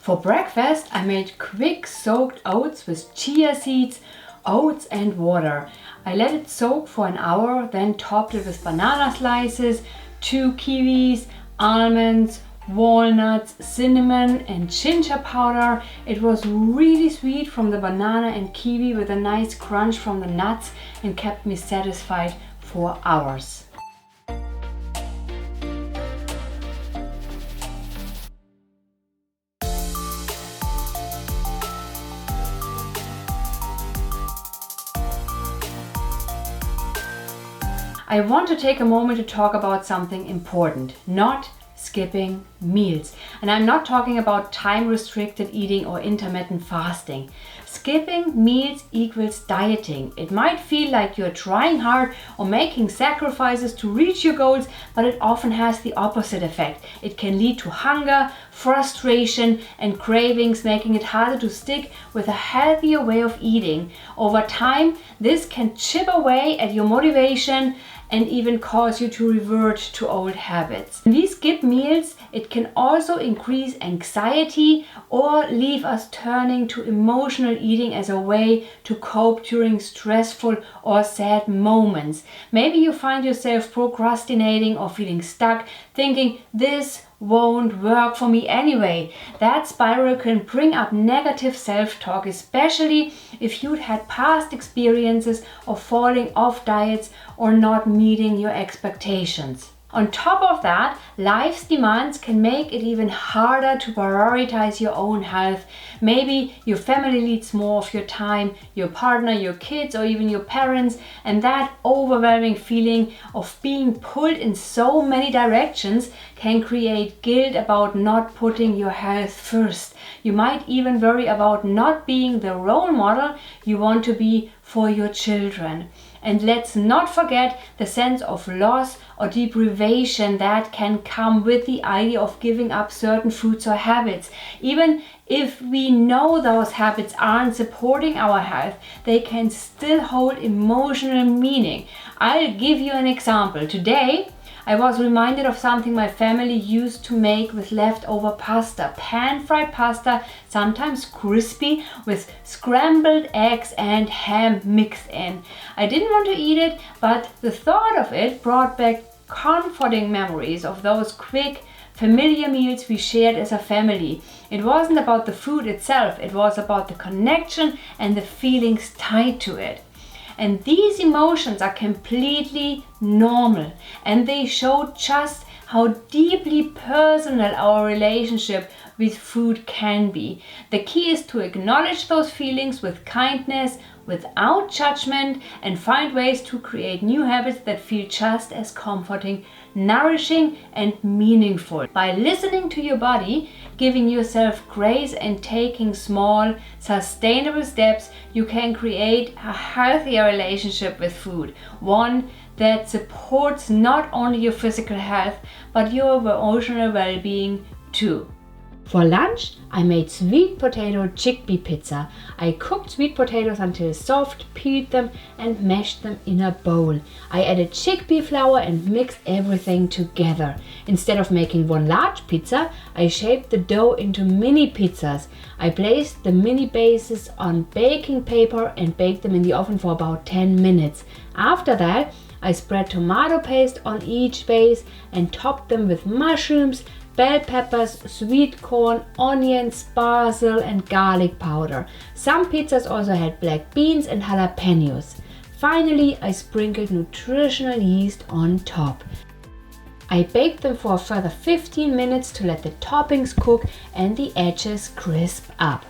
For breakfast, I made quick soaked oats with chia seeds, oats and water. I let it soak for an hour, then topped it with banana slices, 2 kiwis, almonds, walnuts, cinnamon and ginger powder. It was really sweet from the banana and kiwi with a nice crunch from the nuts and kept me satisfied for hours. I want to take a moment to talk about something important, not skipping meals. And I'm not talking about time-restricted eating or intermittent fasting. Skipping meals equals dieting. It might feel like you're trying hard or making sacrifices to reach your goals, but it often has the opposite effect. It can lead to hunger, frustration, and cravings, making it harder to stick with a healthier way of eating. Over time, this can chip away at your motivation and even cause you to revert to old habits. When we skip meals, it can also increase anxiety or leave us turning to emotional eating as a way to cope during stressful or sad moments. Maybe you find yourself procrastinating or feeling stuck, thinking this won't work for me anyway. That spiral can bring up negative self-talk, especially if you'd had past experiences of falling off diets or not meeting your expectations. On top of that, life's demands can make it even harder to prioritize your own health. Maybe your family needs more of your time, your partner, your kids, or even your parents, and that overwhelming feeling of being pulled in so many directions can create guilt about not putting your health first. You might even worry about not being the role model you want to be for your children. And let's not forget the sense of loss or deprivation that can come with the idea of giving up certain foods or habits. Even if we know those habits aren't supporting our health, they can still hold emotional meaning. I'll give you an example. Today, I was reminded of something my family used to make with leftover pasta, pan-fried pasta, sometimes crispy, with scrambled eggs and ham mixed in. I didn't want to eat it, but the thought of it brought back comforting memories of those quick, familiar meals we shared as a family. It wasn't about the food itself, it was about the connection and the feelings tied to it. And these emotions are completely normal, and they show just how deeply personal our relationship with food can be. The key is to acknowledge those feelings with kindness, without judgment, and find ways to create new habits that feel just as comforting, nourishing, and meaningful. By listening to your body, giving yourself grace, and taking small, sustainable steps, you can create a healthier relationship with food. One that supports not only your physical health, but your emotional well-being too. For lunch, I made sweet potato chickpea pizza. I cooked sweet potatoes until soft, peeled them and mashed them in a bowl. I added chickpea flour and mixed everything together. Instead of making one large pizza, I shaped the dough into mini pizzas. I placed the mini bases on baking paper and baked them in the oven for about 10 minutes. After that, I spread tomato paste on each base and topped them with mushrooms, bell peppers, sweet corn, onions, basil and garlic powder. Some pizzas also had black beans and jalapenos. Finally, I sprinkled nutritional yeast on top. I baked them for a further 15 minutes to let the toppings cook and the edges crisp up.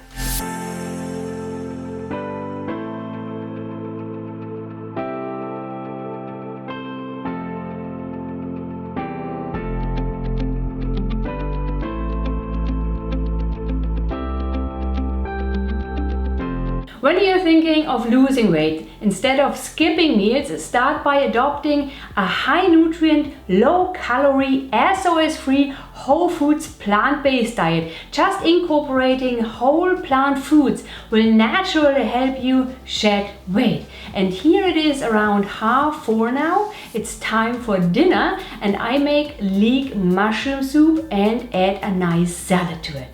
When you're thinking of losing weight, instead of skipping meals, start by adopting a high nutrient, low calorie, SOS-free, whole foods, plant-based diet. Just incorporating whole plant foods will naturally help you shed weight. And here it is around 4:30 now. It's time for dinner, and I make leek mushroom soup and add a nice salad to it.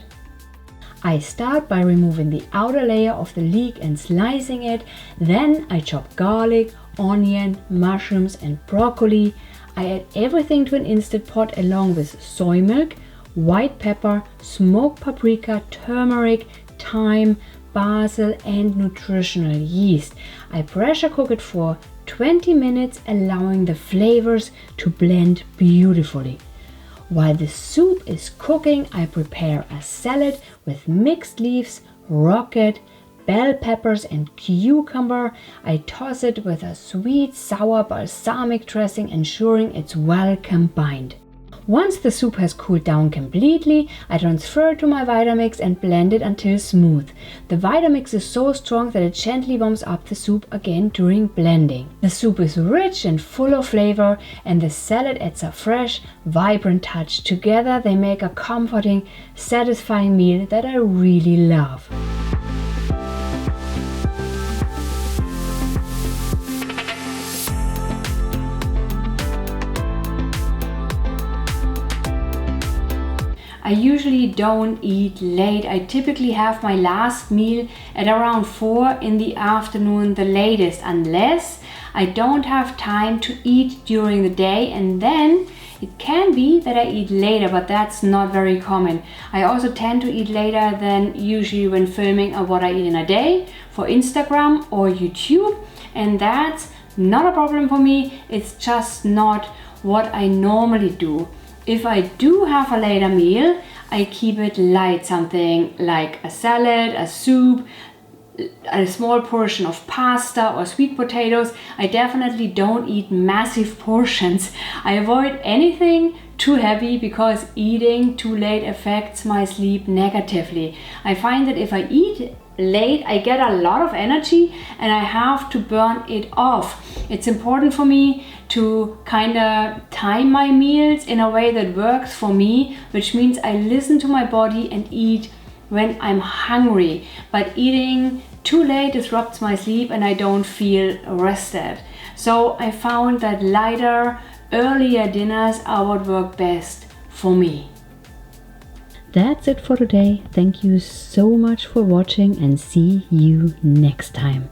I start by removing the outer layer of the leek and slicing it. Then I chop garlic, onion, mushrooms and broccoli. I add everything to an Instant Pot along with soy milk, white pepper, smoked paprika, turmeric, thyme, basil and nutritional yeast. I pressure cook it for 20 minutes, allowing the flavors to blend beautifully. While the soup is cooking, I prepare a salad with mixed leaves, rocket, bell peppers and cucumber. I toss it with a sweet, sour balsamic dressing, ensuring it's well combined. Once the soup has cooled down completely, I transfer it to my Vitamix and blend it until smooth. The Vitamix is so strong that it gently warms up the soup again during blending. The soup is rich and full of flavor, and the salad adds a fresh, vibrant touch. Together they make a comforting, satisfying meal that I really love. I usually don't eat late. I typically have my last meal at around 4 in the afternoon, the latest, unless I don't have time to eat during the day, and then it can be that I eat later, but that's not very common. I also tend to eat later than usually when filming what I eat in a day for Instagram or YouTube, and that's not a problem for me. It's just not what I normally do. If I do have a later meal, I keep it light, something like a salad, a soup, a small portion of pasta or sweet potatoes. I definitely don't eat massive portions. I avoid anything too heavy because eating too late affects my sleep negatively. I find that if I eat late, I get a lot of energy and I have to burn it off. It's important for me to kind of time my meals in a way that works for me, which means I listen to my body and eat when I'm hungry. But eating too late disrupts my sleep and I don't feel rested. So I found that lighter, earlier dinners are what work best for me. That's it for today. Thank you so much for watching and see you next time.